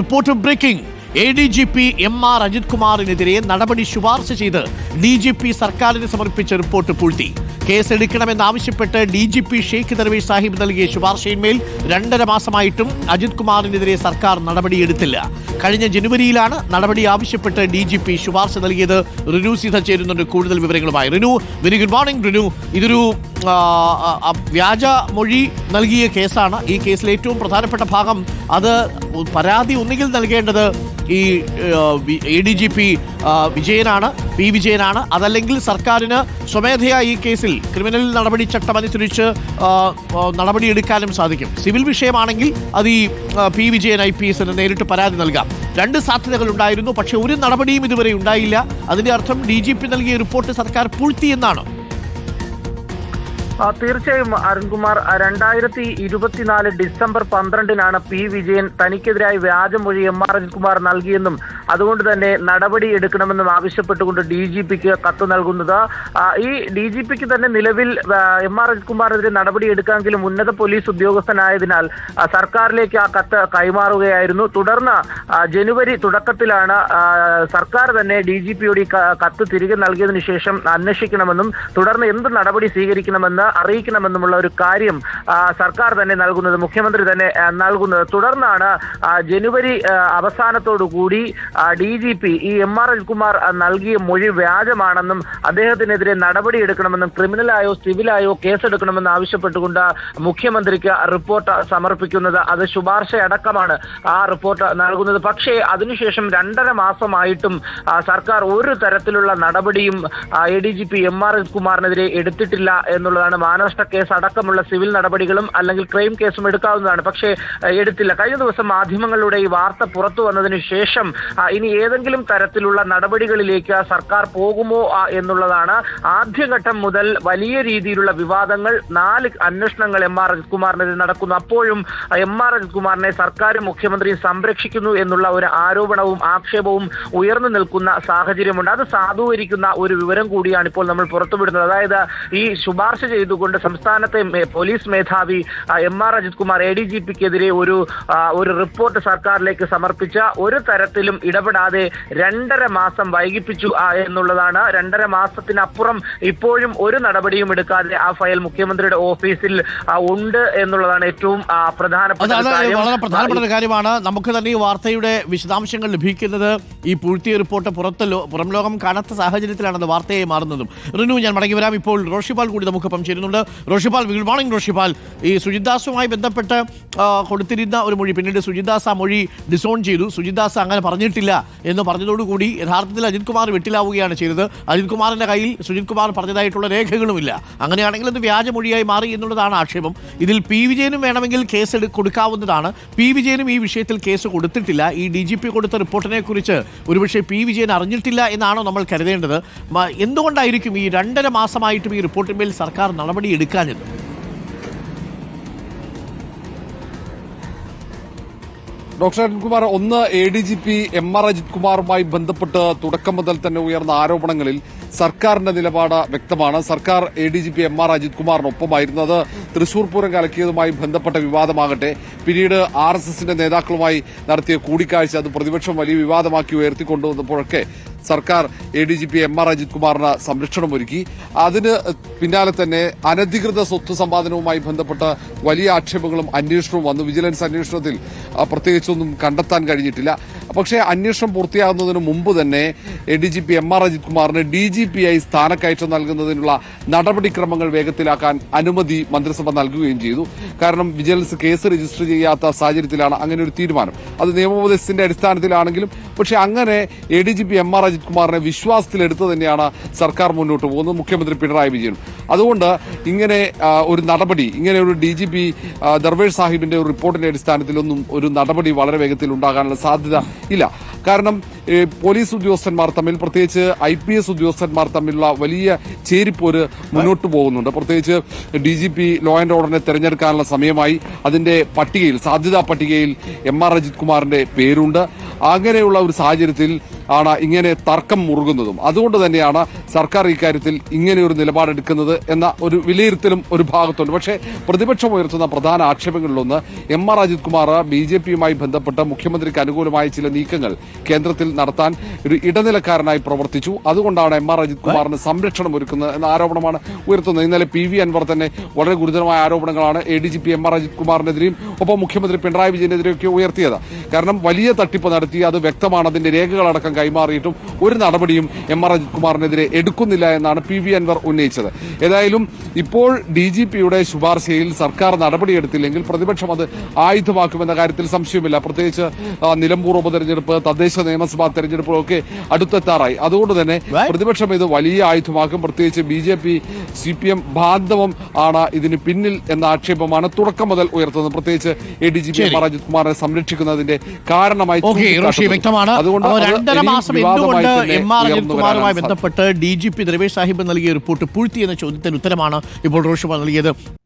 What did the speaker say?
Report breaking ADGP MR Ajith കുമാറിനെതിരെ നടപടി ശുപാർശ ചെയ്ത് DGP സർക്കാരിന് സമർപ്പിച്ച റിപ്പോർട്ട് പൂഴ്ത്തി. കേസെടുക്കണമെന്നാവശ്യപ്പെട്ട് DGP ഷെയ്ഖ് ദർവേഷ് സാഹിബ് നൽകിയ ശുപാർശയിന്മേൽ 2.5 മാസമായിട്ടും അജിത് കുമാറിനെതിരെ സർക്കാർ നടപടിയെടുത്തില്ല. കഴിഞ്ഞ ജനുവരിയിലാണ് നടപടി ആവശ്യപ്പെട്ട് DGP ശുപാർശ നൽകിയത്. റിനു സീത ചേരുന്നുണ്ട് കൂടുതൽ വിവരങ്ങളുമായി. Rinu, very good morning. Rinu, ഇതൊരു വ്യാജ മൊഴി നൽകിയ കേസാണ്. ഈ കേസിലെ ഏറ്റവും പ്രധാനപ്പെട്ട ഭാഗം അത് പരാതി ഒന്നുകിൽ നൽകേണ്ടത് ഈ ADGP വിജയനാണ്, P വിജയനാണ്. അതല്ലെങ്കിൽ സർക്കാരിന് സ്വമേധയാ ഈ കേസിൽ ക്രിമിനൽ നടപടി ചട്ടം അനുസരിച്ച് നടപടിയെടുക്കാനും സാധിക്കും. സിവിൽ വിഷയമാണെങ്കിൽ അത് ഈ P വിജയൻ IPS നേരിട്ട് പരാതി നൽകാം. 2 സാധ്യതകൾ ഉണ്ടായിരുന്നു. പക്ഷെ ഒരു നടപടിയും ഇതുവരെ ഉണ്ടായില്ല. അതിന്റെ അർത്ഥം DGP നൽകിയ റിപ്പോർട്ട് സർക്കാർ പൂഴ്ത്തിയെന്നാണ്. തീർച്ചയായും അരുൺകുമാർ, 2024 ഡിസംബർ 12-നാണ് P വിജയൻ തനിക്കെതിരായി വ്യാജമൊഴി MR അജിത് കുമാർ നൽകിയെന്നും അതുകൊണ്ട് തന്നെ നടപടി എടുക്കണമെന്നും ആവശ്യപ്പെട്ടുകൊണ്ട് DGPക്ക് കത്ത് നൽകുന്നത്. ഈ DGPക്ക് തന്നെ നിലവിൽ MR അജിത് കുമാറിനെതിരെ നടപടി എടുക്കാമെങ്കിലും ഉന്നത പോലീസ് ഉദ്യോഗസ്ഥനായതിനാൽ സർക്കാരിലേക്ക് ആ കത്ത് കൈമാറുകയായിരുന്നു. തുടർന്ന് ജനുവരി തുടക്കത്തിലാണ് സർക്കാർ തന്നെ DGPയോട് ഈ കത്ത് തിരികെ നൽകിയതിനു ശേഷം അന്വേഷിക്കണമെന്നും തുടർന്ന് എന്ത് നടപടി സ്വീകരിക്കണമെന്ന് അറിയിക്കണമെന്നുമുള്ള ഒരു കാര്യം സർക്കാർ തന്നെ നൽകുന്നത്, മുഖ്യമന്ത്രി തന്നെ നൽകുന്നത്. തുടർന്നാണ് ജനുവരി അവസാനത്തോടുകൂടി DGP ഈ MR അജിത് കുമാർ നൽകിയ മൊഴി വ്യാജമാണെന്നും അദ്ദേഹത്തിനെതിരെ നടപടിയെടുക്കണമെന്നും ക്രിമിനലായോ സിവിലായോ കേസെടുക്കണമെന്ന് ആവശ്യപ്പെട്ടുകൊണ്ട് മുഖ്യമന്ത്രിക്ക് റിപ്പോർട്ട് സമർപ്പിക്കുന്നത്. അത് ശുപാർശയടക്കമാണ് ആ റിപ്പോർട്ട് നൽകുന്നത്. പക്ഷേ അതിനുശേഷം 2.5 മാസമായിട്ടും സർക്കാർ ഒരു തരത്തിലുള്ള നടപടിയും ADGP MR അജിത് കുമാറിനെതിരെ എടുത്തിട്ടില്ല എന്നുള്ളതാണ്. മാനനഷ്ട കേസ് അടക്കമുള്ള സിവിൽ നടപടികളും അല്ലെങ്കിൽ ക്രൈം കേസും എടുക്കാവുന്നതാണ്, പക്ഷേ എടുത്തില്ല. കഴിഞ്ഞ ദിവസം മാധ്യമങ്ങളിലൂടെ ഈ വാർത്ത പുറത്തു വന്നതിന് ശേഷം ഇനി ഏതെങ്കിലും തരത്തിലുള്ള നടപടികളിലേക്ക് സർക്കാർ പോകുമോ എന്നുള്ളതാണ്. ആദ്യഘട്ടം മുതൽ വലിയ രീതിയിലുള്ള വിവാദങ്ങൾ, 4 അന്വേഷണങ്ങൾ MR അജിത് കുമാറിനെതിരെ നടക്കുന്നു. അപ്പോഴും MR അജിത് കുമാറിനെ സർക്കാരും മുഖ്യമന്ത്രിയും സംരക്ഷിക്കുന്നു എന്നുള്ള ഒരു ആരോപണവും ആക്ഷേപവും ഉയർന്നു നിൽക്കുന്ന സാഹചര്യമുണ്ട്. അത് സാധൂകരിക്കുന്ന ഒരു വിവരം കൂടിയാണ് ഇപ്പോൾ നമ്മൾ പുറത്തുവിടുന്നത്. അതായത് ഈ ശുപാർശ ചെയ്തുകൊണ്ട് സംസ്ഥാനത്തെ പോലീസ് മേധാവി MR അജിത് കുമാർ ADGPക്കെതിരെ ഒരു റിപ്പോർട്ട് സർക്കാരിലേക്ക് സമർപ്പിച്ച ഒരു തരത്തിലും ഇടപെടാതെ 2.5 മാസം വൈകിപ്പിച്ചു എന്നുള്ളതാണ്. 2.5 മാസത്തിനപ്പുറം ഇപ്പോഴും ഒരു നടപടിയും എടുക്കാതെ ആ ഫയൽ മുഖ്യമന്ത്രിയുടെ ഓഫീസിൽ ഉണ്ട് എന്നുള്ളതാണ് ഏറ്റവും പ്രധാനപ്പെട്ട വളരെ പ്രധാനപ്പെട്ട ഒരു കാര്യമാണ്. നമുക്ക് തന്നെ ഈ വാർത്തയുടെ വിശദാംശങ്ങൾ ലഭിക്കുന്നത് ഈ പൂഴ്ത്തിയ റിപ്പോർട്ട് പുറം ലോകം കാണാത്ത സാഹചര്യത്തിലാണ് വാർത്തയായി മാറുന്നതും. റിനു, ഞാൻ മടങ്ങി വരാം. ഇപ്പോൾ റോഷിപാൽ കൂടി നമുക്കൊപ്പം ചേരുന്നുണ്ട്. Roshipal, good morning. റോഷിപാൽ, ഈ സുജിത്ദാസുമായി ബന്ധപ്പെട്ട് കൊടുത്തിരുന്ന ഒരു മൊഴി പിന്നീട് സുജിത്ദാസ് ആ മൊഴി ഡിസോൺ ചെയ്തു. സുജിത്ദാസ് അങ്ങനെ പറഞ്ഞിട്ടില്ല എന്ന് പറഞ്ഞതോടുകൂടി യഥാർത്ഥത്തിൽ അജിത് കുമാർ വെട്ടിലാവുകയാണ് ചെയ്തത്. അജിത് കുമാറിന്റെ കയ്യിൽ സുജിത് കുമാർ പറഞ്ഞതായിട്ടുള്ള രേഖകളുമില്ല. അങ്ങനെയാണെങ്കിൽ അത് വ്യാജമൊഴിയായി മാറി എന്നുള്ളതാണ് ആക്ഷേപം. ഇതിൽ P വിജയനും വേണമെങ്കിൽ കേസ് കൊടുക്കാവുന്നതാണ്. P വിജയനും ഈ വിഷയത്തിൽ കേസ് കൊടുത്തിട്ടില്ല. ഈ DGP കൊടുത്ത റിപ്പോർട്ടിനെ കുറിച്ച് ഒരുപക്ഷെ P വിജയൻ അറിഞ്ഞിട്ടില്ല എന്നാണോ നമ്മൾ കരുതേണ്ടത്? എന്തുകൊണ്ടായിരിക്കും ഈ 2.5 മാസമായിട്ടും ഈ റിപ്പോർട്ടിന്മേൽ സർക്കാർ നടപടി എടുക്കാഞ്ഞത്? ഡോക്ടർ അരുൺകുമാർ, ഒന്ന് ADGP MR അജിത് കുമാറുമായി ബന്ധപ്പെട്ട് തുടക്കം മുതൽ തന്നെ ഉയർന്ന ആരോപണങ്ങളിൽ സർക്കാരിന്റെ നിലപാട് വ്യക്തമാണ്. സർക്കാർ ADGP MR അജിത് കുമാറിനൊപ്പമായിരുന്നത്. തൃശൂർ പൂരം കലക്കിയതുമായി ബന്ധപ്പെട്ട വിവാദമാകട്ടെ, പിന്നീട് RSSന്റെ നേതാക്കളുമായി നടത്തിയ കൂടിക്കാഴ്ച അത് പ്രതിപക്ഷം വലിയ വിവാദമാക്കി ഉയർത്തിക്കൊണ്ടുവന്നപ്പോഴൊക്കെ സർക്കാർ ADGP MR അജിത് കുമാറിന് സംരക്ഷണമൊരുക്കി. അതിന് പിന്നാലെ തന്നെ അനധികൃത സ്വത്ത് സമ്പാദനവുമായി ബന്ധപ്പെട്ട് വലിയ ആക്ഷേപങ്ങളും അന്വേഷണവും വന്നു. വിജിലൻസ് അന്വേഷണത്തിൽ പ്രത്യേകിച്ചൊന്നും കണ്ടെത്താൻ കഴിഞ്ഞിട്ടില്ല. പക്ഷേ അന്വേഷണം പൂർത്തിയാകുന്നതിന് മുമ്പ് തന്നെ ADGP MR അജിത് കുമാറിന് DGPയായി സ്ഥാനക്കയറ്റം നൽകുന്നതിനുള്ള നടപടിക്രമങ്ങൾ വേഗത്തിലാക്കാൻ അനുമതി മന്ത്രിസഭ നൽകുകയും ചെയ്തു. കാരണം വിജിലൻസ് കേസ് രജിസ്റ്റർ ചെയ്യാത്ത സാഹചര്യത്തിലാണ് അങ്ങനെ ഒരു തീരുമാനം. അത് നിയമോപദേശത്തിന്റെ അടിസ്ഥാനത്തിലാണെങ്കിലും പക്ഷേ അങ്ങനെ ADGP MR അജിത് കുമാറിനെ വിശ്വാസത്തിലെടുത്ത് തന്നെയാണ് സർക്കാർ മുന്നോട്ട് പോകുന്നത്, മുഖ്യമന്ത്രി പിണറായി വിജയൻ. അതുകൊണ്ട് ഇങ്ങനെ ഒരു നടപടി, ഇങ്ങനെ ഒരു DGP ദർവേഷ് സാഹിബിന്റെ ഒരു റിപ്പോർട്ടിന്റെ അടിസ്ഥാനത്തിലൊന്നും ഒരു നടപടി വളരെ വേഗത്തിൽ ഉണ്ടാകാനുള്ള സാധ്യത ഇല്ല. കാരണം പോലീസ് ഉദ്യോഗസ്ഥന്മാർ തമ്മിൽ, പ്രത്യേകിച്ച് IPS ഉദ്യോഗസ്ഥന്മാർ തമ്മിലുള്ള വലിയ ചേരിപ്പോര് മുന്നോട്ട് പോകുന്നുണ്ട്. പ്രത്യേകിച്ച് DGP ലോ ആൻഡ് ഓർഡറിനെ തെരഞ്ഞെടുക്കാനുള്ള സമയമായി. അതിന്റെ പട്ടികയിൽ, സാധ്യതാ പട്ടികയിൽ MR അജിത് കുമാറിന്റെ പേരുണ്ട്. അങ്ങനെയുള്ള ഒരു സാഹചര്യത്തിൽ ആണ് ഇങ്ങനെ തർക്കം മുറുകുന്നതും. അതുകൊണ്ട് തന്നെയാണ് സർക്കാർ ഇക്കാര്യത്തിൽ ഇങ്ങനെ ഒരു നിലപാടെടുക്കുന്നത് എന്ന ഒരു വിലയിരുത്തലും ഒരു ഭാഗത്തുണ്ട്. പക്ഷേ പ്രതിപക്ഷം ഉയർത്തുന്ന പ്രധാന ആക്ഷേപങ്ങളിലൊന്ന് എം.ആർ. അജിത് കുമാർ ബി.ജെ.പിയുമായി ബന്ധപ്പെട്ട് മുഖ്യമന്ത്രിക്ക് അനുകൂലമായ ചില നീക്കങ്ങൾ കേന്ദ്രത്തിൽ നടത്താൻ ഒരു ഇടനിലക്കാരനായി പ്രവർത്തിച്ചു. അതുകൊണ്ടാണ് എം.ആർ. അജിത് കുമാറിന് സംരക്ഷണം ഒരുക്കുന്നത് എന്ന ആരോപണമാണ് ഉയർത്തുന്നത്. ഇന്നലെ പി.വി. അൻവർ തന്നെ വളരെ ഗുരുതരമായ ആരോപണങ്ങളാണ് ADGP എം.ആർ. അജിത് കുമാറിനെതിരെയും ഒപ്പം മുഖ്യമന്ത്രി പിണറായി വിജയനെതിരെയൊക്കെ ഉയർത്തിയത്. കാരണം വലിയ തട്ടിപ്പ് നടത്തി, അത് വ്യക്തമാണ്, അതിന്റെ രേഖകളടക്കം കൈമാറിയിട്ടും ഒരു നടപടിയും എം.ആർ. അജിത് കുമാറിനെതിരെ എടുക്കുന്നില്ല എന്നാണ് പി.വി. അൻവർ ഉന്നയിച്ചത്. ഏതായാലും ഇപ്പോൾ DGPയുടെ ശുപാർശയിൽ സർക്കാർ നടപടിയെടുത്തില്ലെങ്കിൽ പ്രതിപക്ഷം അത് ആയുധമാക്കുമെന്ന കാര്യത്തിൽ സംശയമില്ല. പ്രത്യേകിച്ച് നിലമ്പൂർ ഉപതെരഞ്ഞെടുപ്പ്, തദ്ദേശ നിയമസഭാ തെരഞ്ഞെടുപ്പുകളൊക്കെ അടുത്തെത്താറായി. അതുകൊണ്ട് തന്നെ പ്രതിപക്ഷം ഇത് വലിയ ആയുധമാക്കും. പ്രത്യേകിച്ച് BJP CPM ബാന്ധവം ആണ് ഇതിന് പിന്നിൽ എന്ന ആക്ഷേപമാണ് തുടക്കം മുതൽ ഉയർത്തുന്നത്. പ്രത്യേകിച്ച് ADGP എം.ആർ. അജിത് കുമാറിനെ സംരക്ഷിക്കുന്നതിന്റെ കാരണമായി വ്യക്തമാണ്. 2.5 മാസം എന്തുകൊണ്ട് എം.ആർ. അജിത് കുമാറുമായി ബന്ധപ്പെട്ട് DGP ദ്രവേഷ് സാഹിബ് നൽകിയ റിപ്പോർട്ട് പൂഴ്ത്തി എന്ന ചോദ്യത്തിന് ഉത്തരമാണ് ഇപ്പോൾ റോഷി നൽകിയത്.